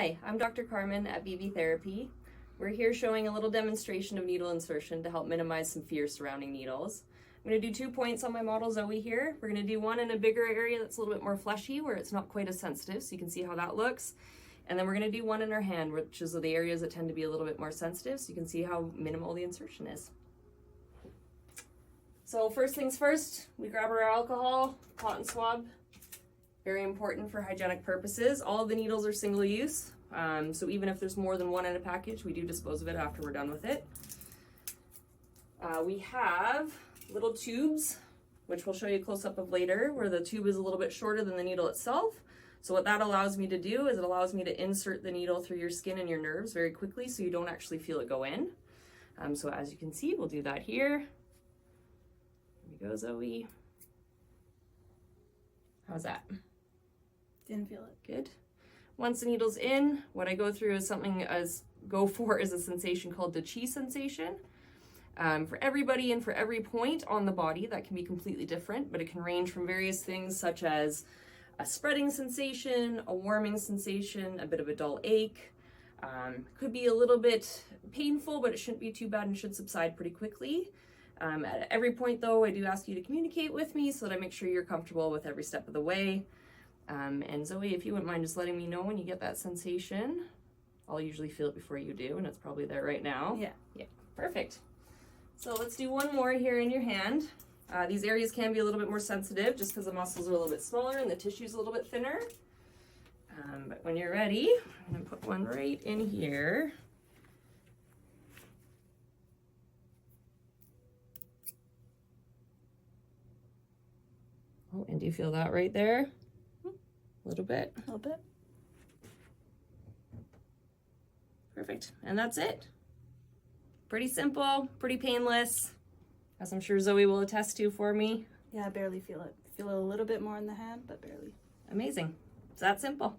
Hi, I'm Dr. Carmen at ViVi Therapy. We're here showing a little demonstration of needle insertion to help minimize some fear surrounding needles. I'm going to do 2 points on my model Zoe here. We're going to do one in a bigger area that's a little bit more fleshy where it's not quite as sensitive, so you can see how that looks. And then we're going to do one in her hand, which is the areas that tend to be a little bit more sensitive, so you can see how minimal the insertion is. So first things first, we grab our alcohol, cotton swab. Very important for hygienic purposes. All of the needles are single use, so even if there's more than one in a package, we do dispose of it after we're done with it. We have little tubes, which we'll show you a close-up of later, where the tube is a little bit shorter than the needle itself. So what that allows me to do is it allows me to insert the needle through your skin and your nerves very quickly so you don't actually feel it go in. So as you can see, we'll do that here. Here we go, Zoe. How's that? Didn't feel it. Good. Once the needle's in, what I go through is something is a sensation called the chi sensation. For everybody and for every point on the body, that can be completely different, but it can range from various things such as a spreading sensation, a warming sensation, a bit of a dull ache. Could be a little bit painful, but it shouldn't be too bad and should subside pretty quickly. At every point though, I do ask you to communicate with me so that I make sure you're comfortable with every step of the way. And Zoe, if you wouldn't mind just letting me know when you get that sensation. I'll usually feel it before you do, and it's probably there right now. Yeah, perfect. So let's do one more here in your hand. These areas can be a little bit more sensitive just because the muscles are a little bit smaller and the tissue's a little bit thinner. But when you're ready, I'm gonna put one right in here. Oh, and do you feel that right there? A little bit. A little bit. Perfect. And that's it. Pretty simple, pretty painless, as I'm sure Zoe will attest to for me. Yeah, I barely feel it. Feel it a little bit more in the hand, but barely. Amazing. It's that simple.